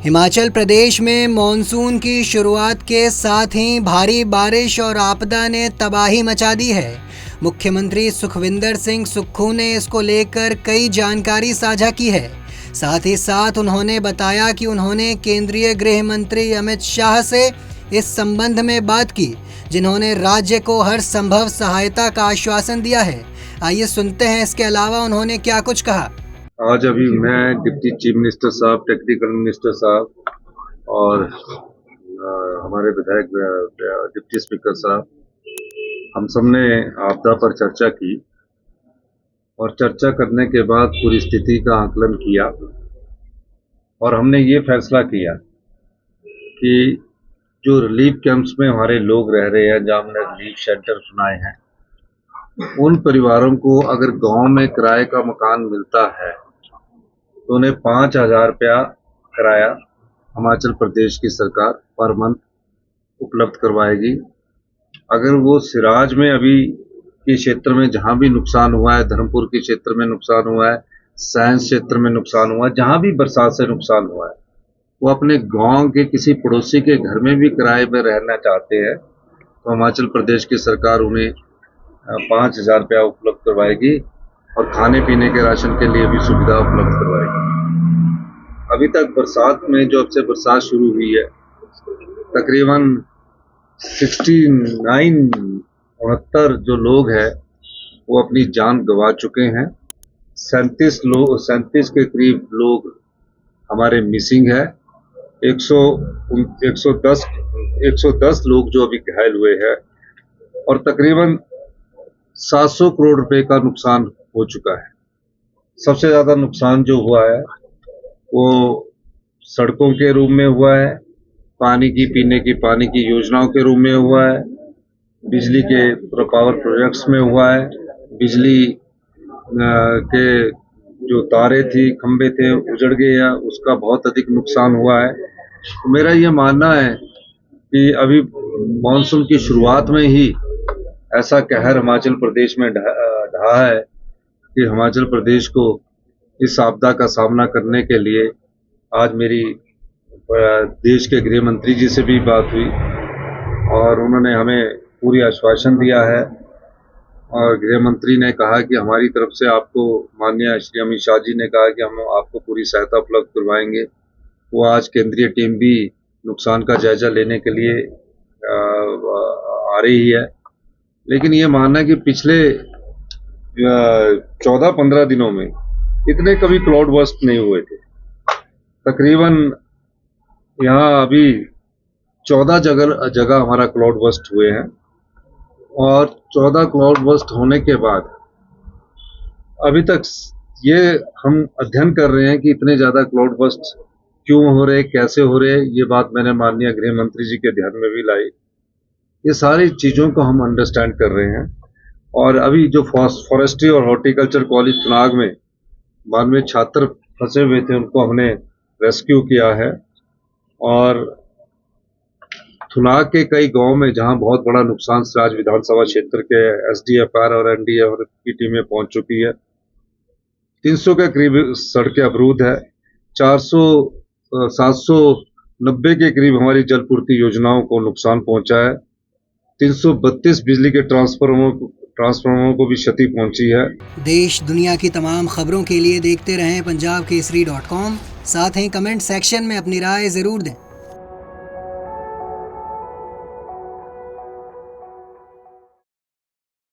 हिमाचल प्रदेश में मॉनसून की शुरुआत के साथ ही भारी बारिश और आपदा ने तबाही मचा दी है। मुख्यमंत्री सुखविंदर सिंह सुक्खू ने इसको लेकर कई जानकारी साझा की है। साथ ही साथ उन्होंने बताया कि उन्होंने केंद्रीय गृह मंत्री अमित शाह से इस संबंध में बात की, जिन्होंने राज्य को हर संभव सहायता का आश्वासन दिया है। आइए सुनते हैं इसके अलावा उन्होंने क्या कुछ कहा। आज अभी मैं डिप्टी चीफ मिनिस्टर साहब, टेक्निकल मिनिस्टर साहब और हमारे विधायक डिप्टी स्पीकर साहब, हम सब ने आपदा पर चर्चा की और चर्चा करने के बाद पूरी स्थिति का आकलन किया और हमने ये फैसला किया कि जो रिलीफ कैंप्स में हमारे लोग रह रहे हैं, जहाँ हमने रिलीफ शेल्टर बनाए हैं, उन परिवारों को अगर गांव में किराए का मकान मिलता है तो उन्हें 5,000 रुपया किराया हिमाचल प्रदेश की सरकार पर मंथ उपलब्ध करवाएगी। अगर वो सिराज में अभी के क्षेत्र में जहाँ भी नुकसान हुआ है, धर्मपुर के क्षेत्र में नुकसान हुआ है, साइंस क्षेत्र में नुकसान हुआ है, जहाँ भी बरसात से नुकसान हुआ है, वो अपने गांव के किसी पड़ोसी के घर में भी किराए पर रहना चाहते हैं तो हिमाचल प्रदेश की सरकार उन्हें 5,000 रुपया उपलब्ध करवाएगी और खाने पीने के राशन के लिए भी सुविधा उपलब्ध करवाएगी। अभी तक बरसात में, जो अब से बरसात शुरू हुई है, तकरीबन 69 जो लोग हैं वो अपनी जान गंवा चुके हैं। 37 के करीब लोग हमारे मिसिंग है। 110 लोग जो अभी घायल हुए हैं और तकरीबन 700 करोड़ रुपए का नुकसान हो चुका है। सबसे ज्यादा नुकसान जो हुआ है वो सड़कों के रूप में हुआ है, पानी की, पीने की पानी की योजनाओं के रूप में हुआ है, बिजली के पावर प्रोजेक्ट्स में हुआ है, बिजली के जो तारे थी, खंबे थे, उजड़ गए हैं, उसका बहुत अधिक नुकसान हुआ है। तो मेरा ये मानना है कि अभी मानसून की शुरुआत में ही ऐसा कहर हिमाचल प्रदेश में ढहा है कि हिमाचल प्रदेश को इस आपदा का सामना करने के लिए आज मेरी देश के गृह मंत्री जी से भी बात हुई और उन्होंने हमें पूरी आश्वासन दिया है और गृह मंत्री ने कहा कि हमारी तरफ से आपको, माननीय श्री अमित शाह जी ने कहा कि हम आपको पूरी सहायता उपलब्ध करवाएंगे। वो आज केंद्रीय टीम भी नुकसान का जायजा लेने के लिए आ रही है। लेकिन ये मानना है कि पिछले 14-15 दिनों में इतने कभी क्लाउड बर्स्ट नहीं हुए थे। तकरीबन यहाँ अभी 14 जगह हमारा क्लाउड बर्स्ट हुए हैं और 14 क्लाउड बर्स्ट होने के बाद अभी तक ये हम अध्ययन कर रहे हैं कि इतने ज्यादा क्लाउड बर्स्ट क्यों हो रहे, कैसे हो रहे। ये बात मैंने माननीय गृह मंत्री जी के ध्यान में भी लाई। ये सारी चीजों को हम अंडरस्टैंड कर रहे हैं और अभी जो फॉरेस्ट्री और हॉर्टिकल्चर कॉलेज थुनाग में 92 छात्र फंसे हुए थे, उनको हमने रेस्क्यू किया है और थुनाग के कई गांव में जहां बहुत बड़ा नुकसान सिराज विधानसभा क्षेत्र के SDFR और NDF की टीमें पहुंच चुकी है। 300 के करीब सड़कें अवरुद्ध है। 790 के करीब हमारी जलपूर्ति योजनाओं को नुकसान पहुंचा है। 332 बिजली के ट्रांसफार्मरों को भी क्षति पहुंची है। देश दुनिया की तमाम खबरों के लिए देखते रहें punjabkesari.com। साथ ही कमेंट सेक्शन में अपनी राय जरूर दें।